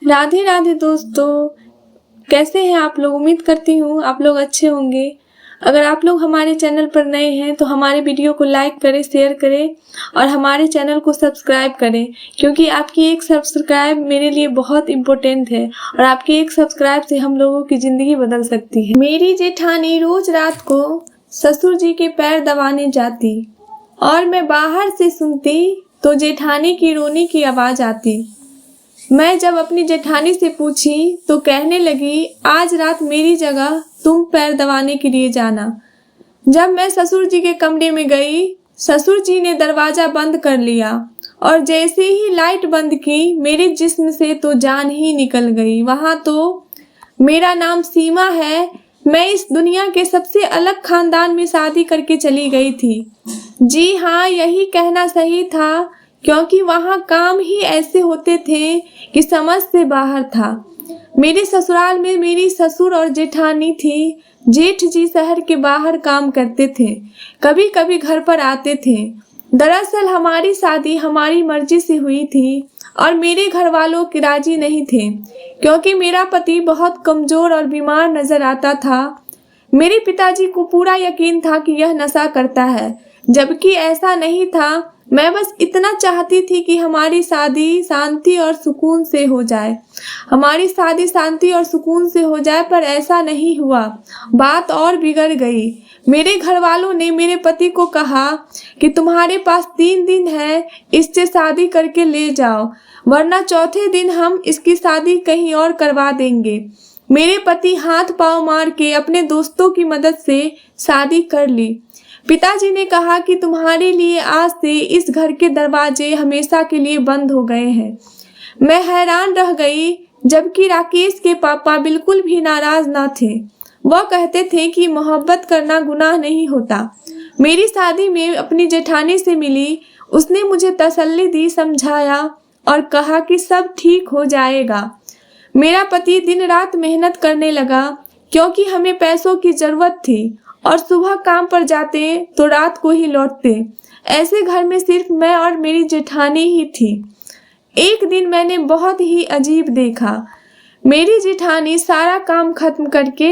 राधे राधे दोस्तों, कैसे हैं आप लोग। उम्मीद करती हूँ आप लोग अच्छे होंगे। अगर आप लोग हमारे चैनल पर नए हैं तो हमारे वीडियो को लाइक करें, शेयर करें और हमारे चैनल को सब्सक्राइब करें, क्योंकि आपकी एक सब्सक्राइब मेरे लिए बहुत इम्पोर्टेंट है और आपके एक सब्सक्राइब से हम लोगों की ज़िंदगी बदल सकती है। मेरी जेठानी रोज रात को ससुर जी के पैर दबाने जाती और मैं बाहर से सुनती तो जेठानी की रोने की आवाज़ आती। मैं जब अपनी जेठानी से पूछी तो कहने लगी, आज रात मेरी जगह तुम पैर दबाने के लिए जाना। जब मैं ससुर जी के कमरे में गई, ससुर जी ने दरवाज़ा बंद कर लिया और जैसे ही लाइट बंद की मेरे जिस्म से तो जान ही निकल गई। वहाँ तो मेरा नाम सीमा है, मैं इस दुनिया के सबसे अलग खानदान में शादी करके चली गई थी। जी हाँ, यही कहना सही था, क्योंकि वहाँ काम ही ऐसे होते थे कि समझ से बाहर था। मेरे ससुराल में मेरी ससुर और जेठानी थी। जेठ जी शहर के बाहर काम करते थे, कभी कभी घर पर आते थे। दरअसल हमारी शादी हमारी मर्जी से हुई थी और मेरे घर वालों के राजी नहीं थे, क्योंकि मेरा पति बहुत कमज़ोर और बीमार नज़र आता था। मेरे पिताजी को पूरा यकीन था कि यह नशा करता है, जबकि ऐसा नहीं था। मैं बस इतना चाहती थी कि हमारी शादी शांति और सुकून से हो जाए। पर ऐसा नहीं हुआ। बात और बिगड़ गई। मेरे घर वालों ने मेरे पति को कहा कि तुम्हारे पास 3 दिन है, इससे शादी करके ले जाओ, वरना चौथे दिन हम इसकी शादी कहीं और करवा देंगे। मेरे पति हाथ पांव मार के अपने दोस्तों की मदद से शादी कर ली। पिताजी ने कहा कि तुम्हारे लिए आज से इस घर के दरवाजे हमेशा के लिए बंद हो गए हैं। मैं हैरान रह गई, जबकि राकेश के पापा बिल्कुल भी नाराज ना थे। वह कहते थे कि मोहब्बत करना गुनाह नहीं होता। मेरी शादी में अपनी जेठानी से मिली, उसने मुझे तसल्ली दी, समझाया और कहा कि सब ठीक हो जाएगा। मेरा पति दिन रात मेहनत करने लगा, क्योंकि हमें पैसों की ज़रूरत थी और सुबह काम पर जाते तो रात को ही लौटते। ऐसे घर में सिर्फ मैं और मेरी जेठानी ही थी। एक दिन मैंने बहुत ही अजीब देखा। मेरी जेठानी सारा काम खत्म करके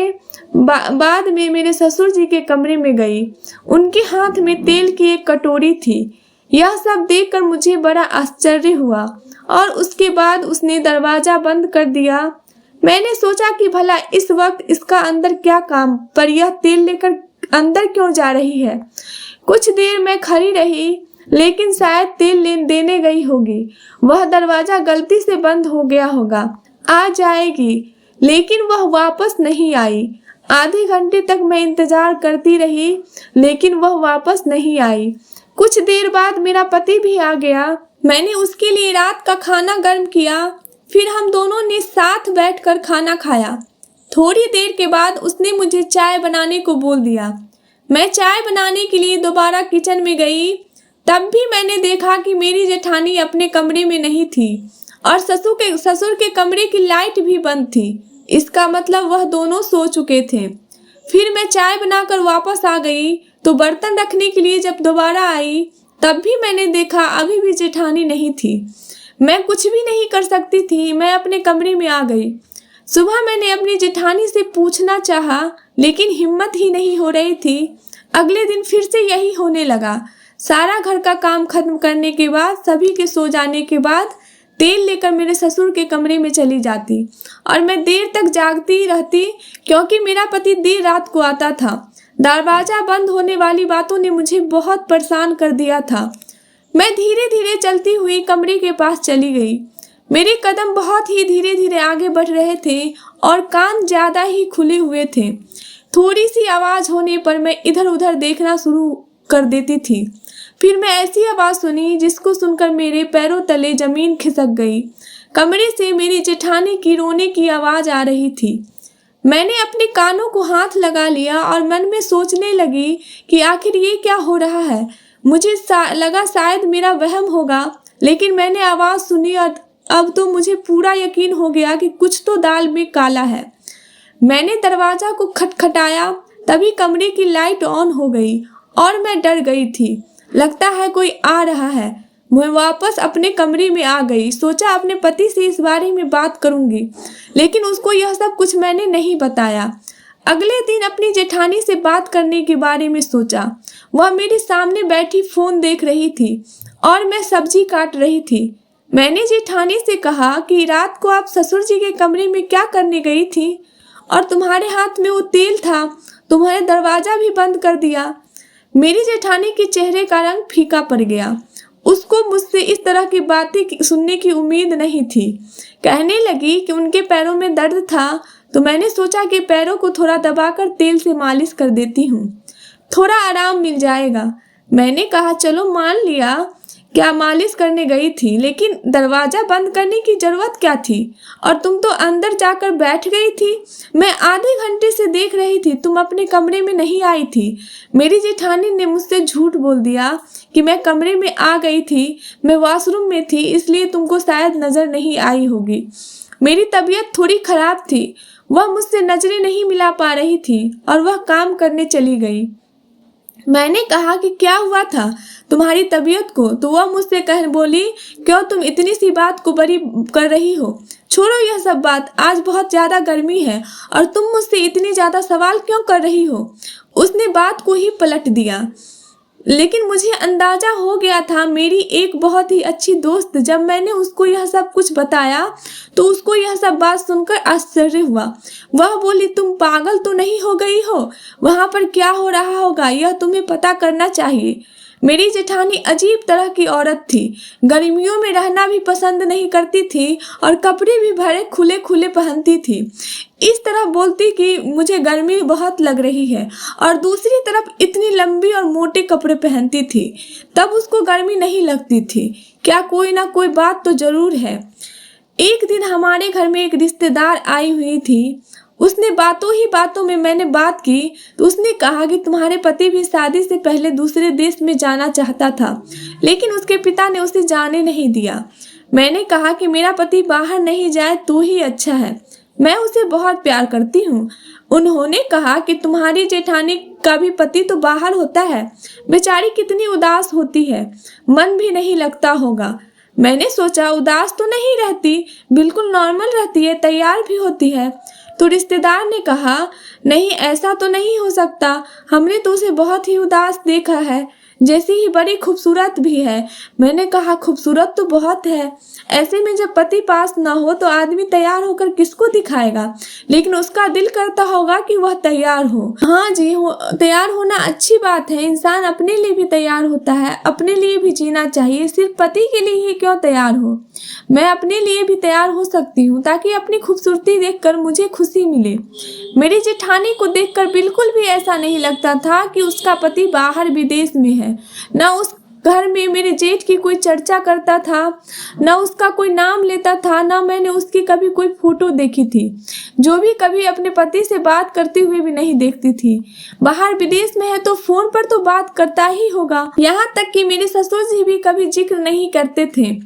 बाद में मेरे ससुर जी के कमरे में गई। उनके हाथ में तेल की एक कटोरी थी। यह सब देखकर मुझे बड़ा आश्चर्य हुआ और उसके बाद उसने दरवाज़ा बंद कर दिया। मैंने सोचा कि भला इस वक्त इसका अंदर क्या काम, पर यह तेल लेकर अंदर क्यों जा रही है। कुछ देर मैं खड़ी रही, लेकिन शायद तेल देने गई होगी। वह दरवाज़ा गलती से बंद हो गया होगा, आ जाएगी, लेकिन वह वापस नहीं आई। आधे घंटे तक मैं इंतज़ार करती रही, लेकिन वह वापस नहीं आई। कुछ देर बाद मेरा पति भी आ गया। मैंने उसके लिए रात का खाना गर्म किया, फिर हम दोनों ने साथ बैठकर खाना खाया। थोड़ी देर के बाद उसने मुझे चाय बनाने को बोल दिया। मैं चाय बनाने के लिए दोबारा किचन में गई, तब भी मैंने देखा कि मेरी जेठानी अपने कमरे में नहीं थी और ससुर के कमरे की लाइट भी बंद थी। इसका मतलब वह दोनों सो चुके थे। फिर मैं चाय बनाकर वापस आ गई तो बर्तन रखने के लिए जब दोबारा आई, तब भी मैंने देखा अभी भी जेठानी नहीं थी। मैं कुछ भी नहीं कर सकती थी। मैं अपने कमरे में आ गई। सुबह मैंने अपनी जेठानी से पूछना चाहा, लेकिन हिम्मत ही नहीं हो रही थी। अगले दिन फिर से यही होने लगा। सारा घर का काम खत्म करने के बाद, सभी के सो जाने के बाद तेल लेकर मेरे ससुर के कमरे में चली जाती और मैं देर तक जागती रहती, क्योंकि मेरा पति देर रात को आता था। दरवाज़ा बंद होने वाली बातों ने मुझे बहुत परेशान कर दिया था। मैं धीरे धीरे चलती हुई कमरे के पास चली गई। मेरे कदम बहुत ही धीरे धीरे आगे बढ़ रहे थे और कान ज़्यादा ही खुले हुए थे। थोड़ी सी आवाज़ होने पर मैं इधर उधर देखना शुरू कर देती थी। फिर मैं ऐसी आवाज़ सुनी जिसको सुनकर मेरे पैरों तले ज़मीन खिसक गई। कमरे से मेरी जेठानी की रोने की आवाज़ आ रही थी। मैंने अपने कानों को हाथ लगा लिया और मन में सोचने लगी कि आखिर ये क्या हो रहा है। मुझे लगा शायद मेरा वहम होगा, लेकिन मैंने आवाज़ सुनी और अब तो मुझे पूरा यकीन हो गया कि कुछ तो दाल में काला है। मैंने दरवाज़ा को खटखटाया, तभी कमरे की लाइट ऑन हो गई और मैं डर गई थी। लगता है कोई आ रहा है। मैं वापस अपने कमरे में आ गई। सोचा अपने पति से इस बारे में बात करूंगी, लेकिन उसको यह सब कुछ मैंने नहीं बताया। अगले दिन अपनी जेठानी से बात करने के बारे में सोचा। वह मेरे सामने बैठी फोन देख रही थी और मैं सब्जी काट रही थी। मैंने जेठानी से कहा कि रात को आप ससुर जी के कमरे में क्या करने गई थी, और तुम्हारे हाथ में वो तेल था, तुम्हारे दरवाजा भी बंद कर दिया। मेरी जेठानी के चेहरे का रंग फीका पड़ गया। उसको मुझसे इस तरह की बातें सुनने की उम्मीद नहीं थी। कहने लगी कि उनके पैरों में दर्द था, तो मैंने सोचा कि पैरों को थोड़ा दबाकर तेल से मालिश कर देती हूँ, थोड़ा आराम मिल जाएगा। मैंने कहा चलो मान लिया क्या मालिश करने गई थी, लेकिन दरवाजा बंद करने की जरूरत क्या थी, और तुम तो अंदर जाकर बैठ गई थी। मैं आधे घंटे से देख रही थी, तुम अपने कमरे में नहीं आई थी। मेरी जेठानी ने मुझसे झूठ बोल दिया कि मैं कमरे में आ गई थी, मैं वॉशरूम में थी, इसलिए तुमको शायद नजर नहीं आई होगी। मेरी तबीयत थोड़ी खराब थी। वह मुझसे नजरें नहीं मिला पा रही थी और वह काम करने चली गई। मैंने कहा कि क्या हुआ था तुम्हारी तबीयत को, तो वह मुझसे बोली क्यों तुम इतनी सी बात को बड़ी कर रही हो। छोड़ो यह सब बात, आज बहुत ज़्यादा गर्मी है और तुम मुझसे इतनी ज़्यादा सवाल क्यों कर रही हो। उसने बात को ही पलट दिया, लेकिन मुझे अंदाजा हो गया था। मेरी एक बहुत ही अच्छी दोस्त, जब मैंने उसको यह सब कुछ बताया तो उसको यह सब बात सुनकर आश्चर्य हुआ। वह बोली तुम पागल तो नहीं हो गई हो, वहाँ पर क्या हो रहा होगा यह तुम्हें पता करना चाहिए। मेरी जेठानी अजीब तरह की औरत थी। गर्मियों में रहना भी पसंद नहीं करती थी और कपड़े भी भरे खुले खुले पहनती थी। इस तरह बोलती कि मुझे गर्मी बहुत लग रही है, और दूसरी तरफ इतनी लंबी और मोटे कपड़े पहनती थी, तब उसको गर्मी नहीं लगती थी। क्या कोई ना कोई बात तो जरूर है। एक दिन हमारे घर में एक रिश्तेदार आई हुई थी। उसने बातों ही बातों में मैंने बात की तो उसने कहा कि तुम्हारे पति भी शादी से पहले दूसरे देश में जाना चाहता था, लेकिन उसके पिता ने उसे जाने नहीं दिया। मैंने कहा कि मेरा पति बाहर नहीं जाए तो ही अच्छा है, मैं उसे बहुत प्यार करती हूँ। उन्होंने कहा कि तुम्हारी जेठानी का भी पति तो बाहर होता है, बेचारी कितनी उदास होती है, मन भी नहीं लगता होगा। मैंने सोचा उदास तो नहीं रहती, बिल्कुल नॉर्मल रहती है, तैयार भी होती है। तो रिश्तेदार ने कहा नहीं ऐसा तो नहीं हो सकता, हमने तो उसे बहुत ही उदास देखा है, जैसी ही बड़ी खूबसूरत भी है। मैंने कहा खूबसूरत तो बहुत है, ऐसे में जब पति पास ना हो तो आदमी तैयार होकर किसको दिखाएगा, लेकिन उसका दिल करता होगा कि वह तैयार हो। हाँ जी, तैयार होना अच्छी बात है, इंसान अपने लिए भी तैयार होता है, अपने लिए भी जीना चाहिए, सिर्फ पति के लिए ही क्यों तैयार हो। मैं अपने लिए भी तैयार हो सकती हूँ ताकि अपनी खूबसूरती देखकर मुझे खुशी मिले। मेरी जेठानी को देखकर बिल्कुल भी ऐसा नहीं लगता था कि उसका पति बाहर विदेश में है। न उस घर में मेरे जेठ की कोई चर्चा करता था, न उसका कोई नाम लेता था, न मैंने उसकी कभी कोई फोटो देखी थी। जो भी कभी अपने पति से बात करते हुए भी नहीं देखती थी। बाहर विदेश में है तो फोन पर तो बात करता ही होगा। यहाँ तक कि मेरे ससुर जी भी कभी जिक्र नहीं करते थे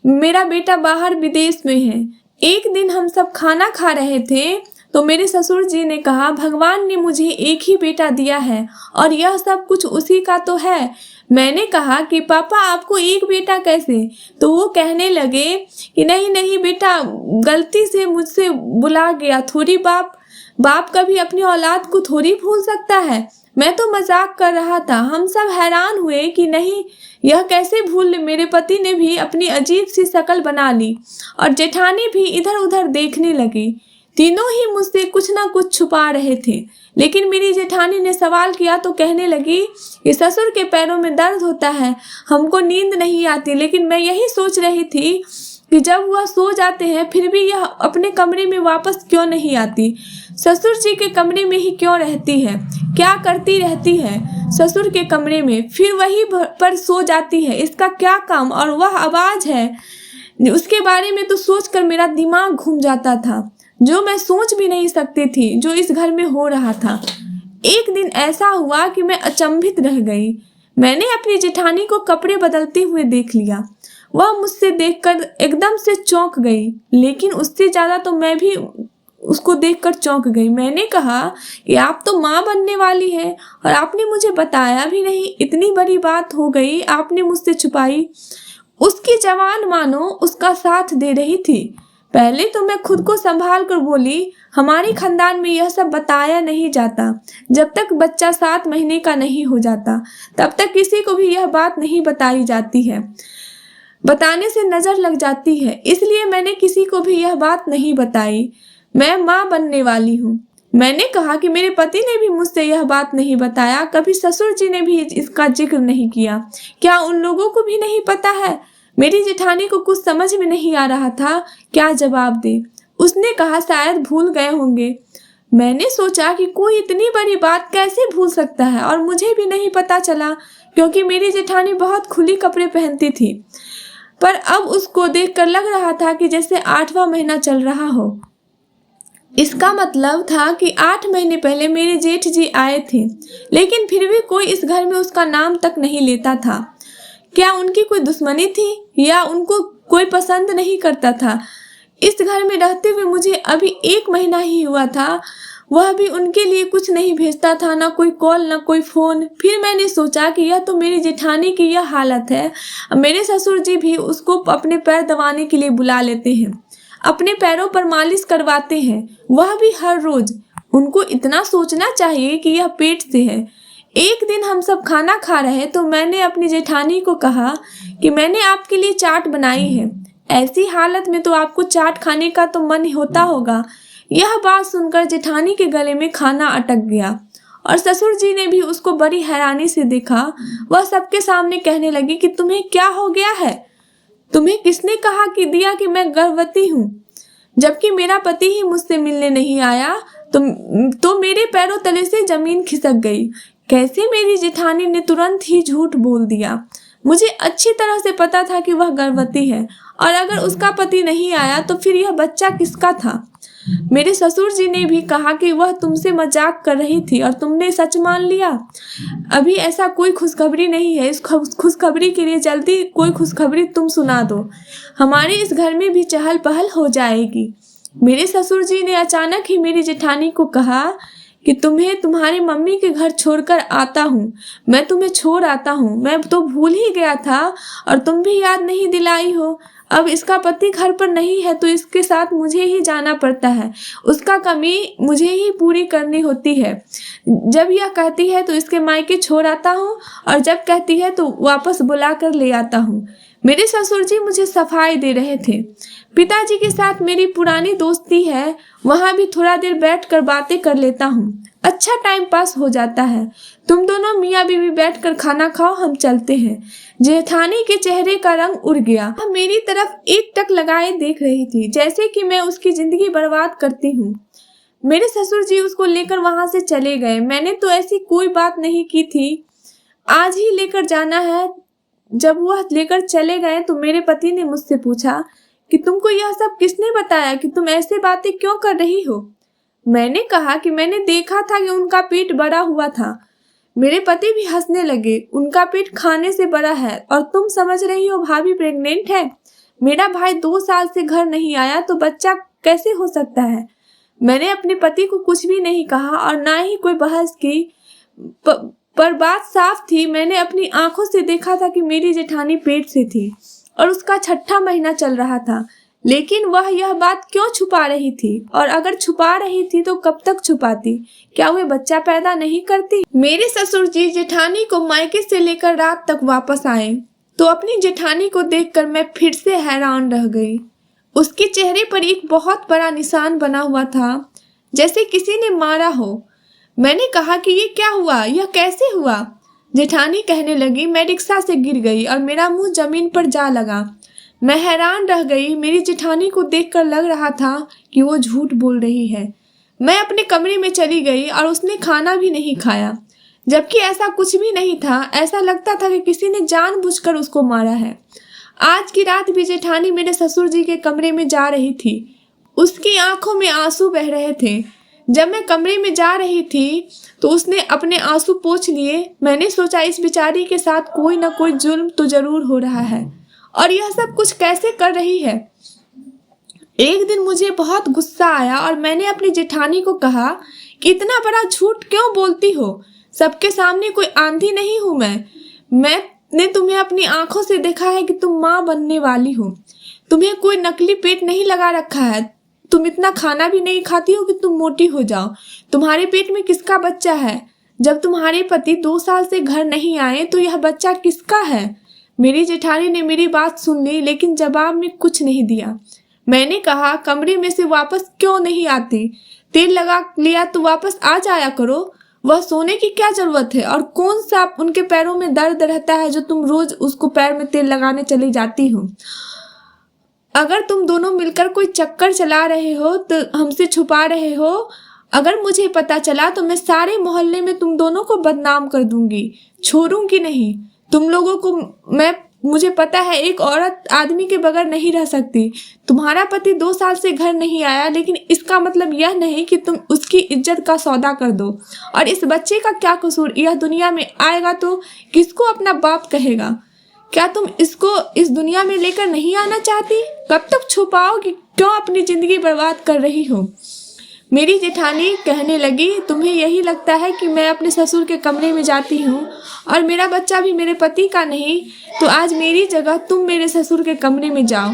मेरा बेटा बाहर विदेश में है। एक दिन हम सब खाना खा रहे थे तो मेरे ससुर जी ने कहा भगवान ने मुझे एक ही बेटा दिया है और यह सब कुछ उसी का तो है। मैंने कहा कि पापा आपको एक बेटा कैसे, तो वो कहने लगे कि नहीं नहीं बेटा गलती से मुझसे बुला गया, थोड़ी बाप कभी अपनी औलाद को थोड़ी भूल सकता है। मैं तो मजाक कर रहा था। हम सब हैरान हुए कि नहीं यह कैसे भूल। मेरे पति ने भी अपनी अजीब सी शक्ल बना ली और जेठानी भी इधर उधर देखने लगी। तीनों ही मुझसे कुछ ना कुछ छुपा रहे थे, लेकिन मेरी जेठानी ने सवाल किया तो कहने लगी कि ससुर के पैरों में दर्द होता है, हमको नींद नहीं आती। लेकिन मैं यही सोच रही थी कि जब वह सो जाते हैं फिर भी यह अपने कमरे में वापस क्यों नहीं आती, ससुर जी के कमरे में ही क्यों रहती है, क्या करती रहती है ससुर के कमरे में, फिर वही पर सो जाती है, इसका क्या काम। और वह आवाज़ है, उसके बारे में तो सोचकर मेरा दिमाग घूम जाता था, जो मैं सोच भी नहीं सकती थी जो इस घर में हो रहा था। एक दिन ऐसा हुआ कि मैं अचंभित रह गई। मैंने अपनी जेठानी को कपड़े बदलते हुए देख लिया। वह मुझसे देखकर एकदम से चौंक गई, लेकिन उससे ज़्यादा तो मैं भी उसको देखकर चौंक गई। मैंने कहा कि आप तो माँ बनने वाली हैं और आपने मुझे बताया भी नहीं, इतनी बड़ी बात हो गई, आपने मुझसे छुपाई। उसकी जवान मानो उसका साथ दे रही थी। पहले तो मैं खुद को संभाल कर बोली, हमारे खानदान में यह सब बताया नहीं जाता। जब तक बच्चा 7 महीने का नहीं हो जाता तब तक किसी को भी यह बात नहीं बताई जाती है। बताने से नजर लग जाती है, इसलिए मैंने किसी को भी यह बात नहीं बताई। मैं माँ बनने वाली हूँ। मैंने कहा कि मेरे पति ने भी मुझसे यह बात नहीं बताया, कभी ससुर जी ने भी इसका जिक्र नहीं किया। क्या उन लोगों को भी नहीं पता है? मेरी जेठानी को कुछ समझ में नहीं आ रहा था क्या जवाब दे। उसने कहा शायद भूल गए होंगे। मैंने सोचा कि कोई इतनी बड़ी बात कैसे भूल सकता है, और मुझे भी नहीं पता चला क्योंकि मेरी जेठानी बहुत खुली कपड़े पहनती थी। पर अब उसको देखकर लग रहा था कि जैसे 8वां महीना चल रहा हो। इसका मतलब था कि 8 महीने पहले मेरे जेठ जी आए थे, लेकिन फिर भी कोई इस घर में उसका नाम तक नहीं लेता था। क्या उनकी कोई दुश्मनी थी या उनको कोई पसंद नहीं करता था? इस घर में रहते हुए मुझे अभी 1 महीना ही हुआ था, वह भी उनके लिए कुछ नहीं भेजता था, ना कोई कॉल ना कोई फोन। फिर मैंने सोचा कि यह तो मेरी जेठानी की यह हालत है। मेरे ससुर जी भी उसको अपने पैर दबाने के लिए बुला लेते हैं, अपने पैरों पर मालिश करवाते हैं, वह भी हर रोज। उनको इतना सोचना चाहिए कि यह पेट से है। एक दिन हम सब खाना खा रहे तो मैंने अपनी जेठानी को कहा कि मैंने आपके लिए चाट बनाई है। ऐसी हालत में तो आपको चाट खाने का तो मन होता होगा। यह बात सुनकर जेठानी के गले में खाना अटक गया और ससुर जी ने भी उसको बड़ी हैरानी से देखा। वह सबके सामने कहने लगी कि तुम्हें क्या हो गया है? तुम्हें किसने कहा कि दिया कि मैं गर्भवती हूँ? जबकि मेरा पति ही मुझसे मिलने नहीं आया तो मेरे पैरों तले से जमीन खिसक गई। कैसे मेरी जेठानी ने तुरंत ही झूठ बोल दिया। मुझे अच्छी तरह से पता था कि वह गर्भवती है, और अगर उसका पति नहीं आया तो फिर यह बच्चा किसका था? मेरे ससुर जी ने भी कहा कि वह तुमसे मजाक कर रही थी और तुमने सच मान लिया। अभी ऐसा कोई खुशखबरी नहीं है। इस खुशखबरी के लिए जल्दी कोई खुशखबरी तुम सुना दो, हमारे इस घर में भी चहल पहल हो जाएगी। मेरे ससुर जी ने अचानक ही मेरी जेठानी को कहा कि तुम्हें तुम्हारे मम्मी के घर छोड़कर आता हूँ, मैं तुम्हें छोड़ आता हूँ। मैं तो भूल ही गया था और तुम भी याद नहीं दिलाई हो। अब इसका पति घर पर नहीं है तो इसके साथ मुझे ही जाना पड़ता है, उसका कमी मुझे ही पूरी करनी होती है। जब यह कहती है तो इसके मायके छोड़ आता हूँ, और जब कहती है तो वापस बुला कर ले आता हूँ। मेरे ससुर जी मुझे सफाई दे रहे थे। पिताजी के साथ मेरी पुरानी दोस्ती है, वहाँ भी थोड़ा देर बैठकर बातें कर लेता हूँ, अच्छा टाइम पास हो जाता है। तुम दोनों मियाँ बीवी बैठकर खाना खाओ, हम चलते हैं। जेठानी के चेहरे का रंग उड़ गया। वह मेरी तरफ एकटक लगाए देख रही थी, जैसे कि मैं उसकी जिंदगी बर्बाद करती हूँ। मेरे ससुर जी उसको लेकर वहां से चले गए। मैंने तो ऐसी कोई बात नहीं की थी, आज ही लेकर जाना है। जब वह लेकर चले गए तो मेरे पति ने मुझसे पूछा कि तुमको यह सब किसने बताया कि तुम ऐसे बातें क्यों कर रही हो? मैंने कहा कि मैंने देखा था कि उनका पेट बड़ा हुआ था। मेरे पति भी हंसने लगे। उनका पेट खाने से बड़ा है और तुम समझ रही हो भाभी प्रेग्नेंट है। मेरा भाई 2 साल से घर नहीं आया तो बच्चा कैसे हो सकता है? मैंने अपने पति को कुछ भी नहीं कहा और ना ही कोई बहस की, पर बात साफ थी। मैंने अपनी आंखों से देखा था कि मेरी जेठानी पेट से थी और उसका 6ठा महीना चल रहा था, लेकिन वह यह बात क्यों छुपा रही थी? और अगर छुपा रही थी तो कब तक छुपाती? क्या वे बच्चा पैदा नहीं करती? मेरे ससुर जी जेठानी को मायके से लेकर रात तक वापस आए तो अपनी जेठानी को देखकर मैं फिर से हैरान रह गई। उसके चेहरे पर एक बहुत बड़ा निशान बना हुआ था, जैसे किसी ने मारा हो। मैंने कहा कि ये क्या हुआ, यह कैसे हुआ? जेठानी कहने लगी, मैं रिक्शा से गिर गई और मेरा मुंह जमीन पर जा लगा। मैं हैरान रह गई। मेरी जेठानी को देखकर लग रहा था कि वो झूठ बोल रही है। मैं अपने कमरे में चली गई और उसने खाना भी नहीं खाया, जबकि ऐसा कुछ भी नहीं था। ऐसा लगता था कि किसी ने जानबूझकर उसको मारा है। आज की रात भी जेठानी मेरे ससुर जी के कमरे में जा रही थी। उसकी आंखों में आंसू बह रहे थे। जब मैं कमरे में जा रही थी तो उसने अपने आंसू पोंछ लिए। मैंने सोचा इस बेचारी के साथ कोई ना कोई जुल्म तो जरूर हो रहा है, और यह सब कुछ कैसे कर रही है। एक दिन मुझे बहुत गुस्सा आया और मैंने अपनी जेठानी को कहा कि इतना बड़ा झूठ क्यों बोलती हो? सबके सामने कोई आंधी नहीं हूं मैं मैंने तुम्हें अपनी आंखों से देखा है कि तुम माँ बनने वाली हो। तुम्हें कोई नकली पेट नहीं लगा रखा है। तुम इतना खाना भी नहीं खाती हो कि तुम मोटी हो जाओ। तुम्हारे पेट में किसका बच्चा है? जब तुम्हारे पति 2 साल से घर नहीं आए तो यह बच्चा किसका है? मेरी जेठानी ने मेरी बात सुन ली, लेकिन जवाब में कुछ नहीं दिया। मैंने कहा, कमरे में से वापस क्यों नहीं आती? तेल लगा लिया तो वापस आ जाया करो। वह सोने की क्या जरूरत है? और कौन सा उनके पैरों में दर्द रहता है जो तुम रोज उसको पैर में तेल लगाने चली जाती हो? अगर तुम दोनों मिलकर कोई चक्कर चला रहे हो तो हमसे छुपा रहे हो। अगर मुझे पता चला तो मैं सारे मोहल्ले में तुम दोनों को बदनाम कर दूंगी, छोड़ूंगी नहीं तुम लोगों को। मुझे पता है एक औरत आदमी के बगैर नहीं रह सकती। तुम्हारा पति 2 साल से घर नहीं आया, लेकिन इसका मतलब यह नहीं कि तुम उसकी इज्जत का सौदा कर दो। और इस बच्चे का क्या कसूर? यह दुनिया में आएगा तो किसको अपना बाप कहेगा? क्या तुम इसको इस दुनिया में लेकर नहीं आना चाहती? कब तक छुपाओगी? क्यों अपनी जिंदगी बर्बाद कर रही हो? मेरी जेठानी कहने लगी, तुम्हें यही लगता है कि मैं अपने ससुर के कमरे में जाती हूँ और मेरा बच्चा भी मेरे पति का नहीं, तो आज मेरी जगह तुम मेरे ससुर के कमरे में जाओ,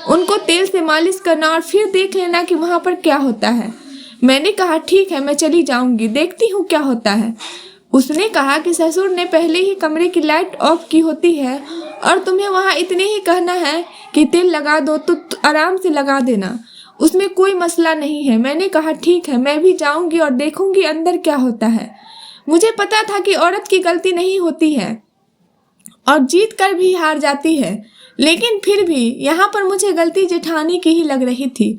उनको तेल से मालिश करना और फिर देख लेना कि वहाँ पर क्या होता है। मैंने कहा, ठीक है, मैं चली जाऊँगी, देखती हूँ क्या होता है। उसने कहा कि ससुर ने पहले ही कमरे की लाइट ऑफ की होती है और तुम्हें वहाँ इतने ही कहना है कि तेल लगा दो तो आराम से लगा देना, उसमें कोई मसला नहीं है। मैंने कहा, ठीक है, मैं भी जाऊंगी और देखूंगी अंदर क्या होता है। मुझे पता था कि औरत की गलती नहीं होती है और जीत कर भी हार जाती है, लेकिन फिर भी यहाँ पर मुझे गलती जेठानी की ही लग रही थी।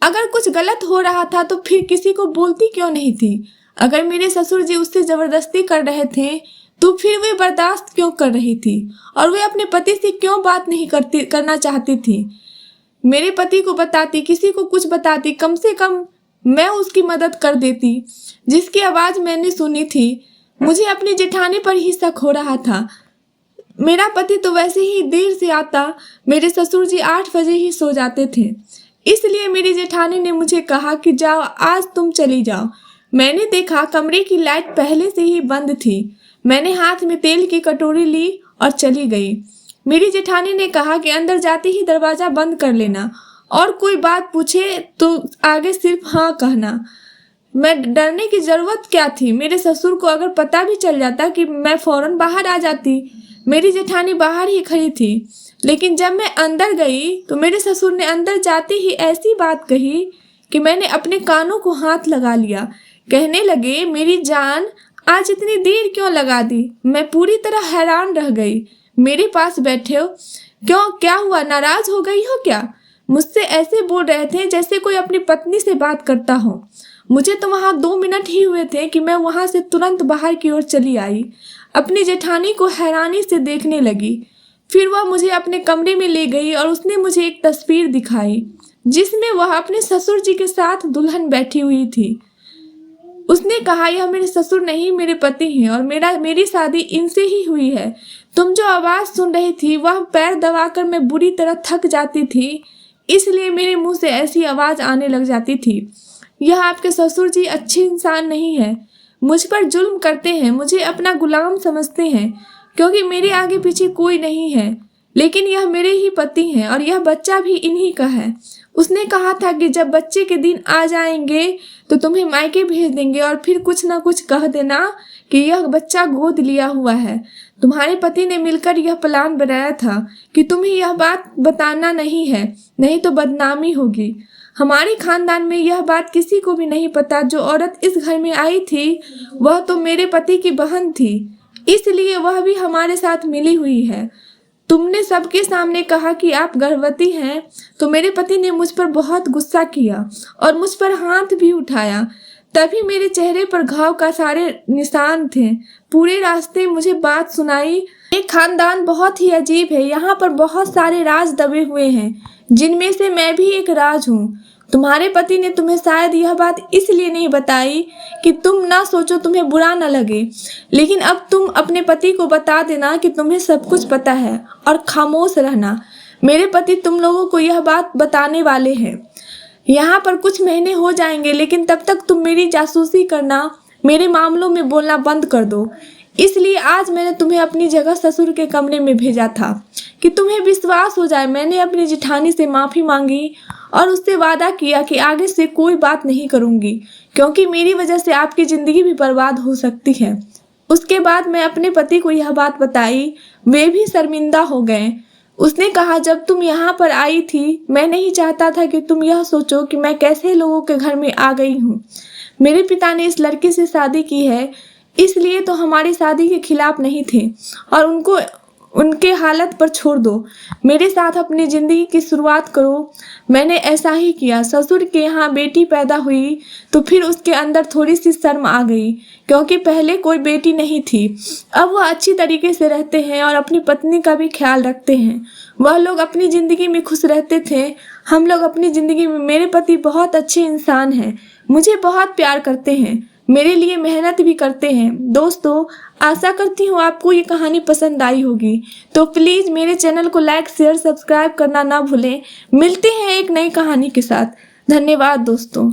अगर कुछ गलत हो रहा था तो फिर किसी को बोलती क्यों नहीं थी? अगर मेरे ससुर जी उससे जबरदस्ती कर रहे थे तो फिर वे बर्दाश्त क्यों कर रही थी? और वे अपने पति से क्यों बात नहीं करना चाहती थी? मेरे पति को बताती, किसी को कुछ बताती, कम से कम मैं उसकी मदद कर देती जिसकी आवाज़ मैंने सुनी थी। मुझे अपनी जेठानी पर ही शक हो रहा था। मेरा पति तो वैसे ही देर से आता, मेरे ससुर जी 8 बजे ही सो जाते थे। इसलिए मेरी जेठानी ने मुझे कहा कि जाओ, आज तुम चली जाओ। मैंने देखा कमरे की लाइट पहले से ही बंद थी। मैंने हाथ में तेल की कटोरी ली और चली गई। मेरी जेठानी ने कहा कि अंदर जाते ही दरवाज़ा बंद कर लेना और कोई बात पूछे तो आगे सिर्फ हाँ कहना। मैं डरने की ज़रूरत क्या थी? मेरे ससुर को अगर पता भी चल जाता कि मैं फ़ौरन बाहर आ जाती। मेरी जेठानी बाहर ही खड़ी थी, लेकिन जब मैं अंदर गई तो मेरे ससुर ने अंदर जाते ही ऐसी बात कही कि मैंने अपने कानों को हाथ लगा लिया। कहने लगे, मेरी जान, आज इतनी देर क्यों लगा दी? मैं पूरी तरह हैरान रह गई। मेरे पास बैठे हो क्यों? क्या हुआ? नाराज हो गई हो क्या? मुझसे ऐसे बोल रहे थे जैसे कोई अपनी पत्नी से बात करता हो। मुझे तो वहाँ 2 मिनट ही हुए थे कि मैं वहाँ से तुरंत बाहर की ओर चली आई। अपनी जेठानी को हैरानी से देखने लगी। फिर वह मुझे अपने कमरे में ले गई और उसने मुझे एक तस्वीर दिखाई जिसमें वह अपने ससुर जी के साथ दुल्हन बैठी हुई थी। उसने कहा, यह मेरे ससुर नहीं, मेरे पति हैं और मेरी शादी इनसे ही हुई है। तुम जो आवाज़ सुन रही थी वह पैर दबाकर मैं बुरी तरह थक जाती थी, इसलिए मेरे मुंह से ऐसी आवाज़ आने लग जाती थी। यह आपके ससुर जी अच्छे इंसान नहीं है, मुझ पर जुल्म करते हैं, मुझे अपना गुलाम समझते हैं क्योंकि मेरे आगे पीछे कोई नहीं है, लेकिन यह मेरे ही पति हैं और यह बच्चा भी इन्हीं का है। उसने कहा था कि जब बच्चे के दिन आ जाएंगे तो तुम्हें मायके भेज देंगे और फिर कुछ ना कुछ कह देना कि यह बच्चा गोद लिया हुआ है। तुम्हारे पति ने मिलकर यह प्लान बनाया था कि तुम्हें यह बात बताना नहीं है, नहीं तो बदनामी होगी। हमारे खानदान में यह बात किसी को भी नहीं पता। जो औरत इस घर में आई थी वह तो मेरे पति की बहन थी, इसलिए वह भी हमारे साथ मिली हुई है। तुमने सबके सामने कहा कि आप गर्भवती हैं, तो मेरे पति ने मुझ पर बहुत गुस्सा किया और मुझ पर हाथ भी उठाया। तभी मेरे चेहरे पर घाव का सारे निशान थे। पूरे रास्ते मुझे बात सुनाई। एक खानदान बहुत ही अजीब है, यहाँ पर बहुत सारे राज दबे हुए हैं, जिनमें से मैं भी एक राज हूँ। तुम्हारे पति ने तुम्हें शायद यह बात इसलिए नहीं बताई कि तुम ना सोचो, तुम्हें बुरा ना लगे, लेकिन अब तुम अपने पति को बता देना कि तुम्हें सब कुछ पता है और खामोश रहना। मेरे पति तुम लोगों को यह बात बताने वाले हैं। यहाँ पर कुछ महीने हो जाएंगे, लेकिन तब तक तुम मेरी जासूसी करना, मेरे मामलों में बोलना बंद कर दो। इसलिए आज मैंने तुम्हें अपनी जगह ससुर के कमरे में भेजा था कि तुम्हें विश्वास हो जाए। मैंने अपनी जिठानी से माफ़ी मांगी और उससे वादा किया कि आगे से कोई बात नहीं करूँगी, क्योंकि मेरी वजह से आपकी ज़िंदगी भी बर्बाद हो सकती है। उसके बाद मैं अपने पति को यह बात बताई, वे भी शर्मिंदा हो गए। उसने कहा, जब तुम यहाँ पर आई थी मैं नहीं चाहता था कि तुम यह सोचो कि मैं कैसे लोगों के घर में आ गई हूँ। मेरे पिता ने इस लड़की से शादी की है, इसलिए तो हमारी शादी के खिलाफ नहीं थे और उनको उनके हालत पर छोड़ दो, मेरे साथ अपनी ज़िंदगी की शुरुआत करो। मैंने ऐसा ही किया। ससुर के यहाँ बेटी पैदा हुई तो फिर उसके अंदर थोड़ी सी शर्म आ गई, क्योंकि पहले कोई बेटी नहीं थी। अब वह अच्छी तरीके से रहते हैं और अपनी पत्नी का भी ख्याल रखते हैं। वह लोग अपनी ज़िंदगी में खुश रहते थे, हम लोग अपनी ज़िंदगी में। मेरे पति बहुत अच्छे इंसान हैं, मुझे बहुत प्यार करते हैं, मेरे लिए मेहनत भी करते हैं। दोस्तों, आशा करती हूँ आपको ये कहानी पसंद आई होगी, तो प्लीज़ मेरे चैनल को लाइक शेयर सब्सक्राइब करना ना भूलें। मिलते हैं एक नई कहानी के साथ। धन्यवाद दोस्तों।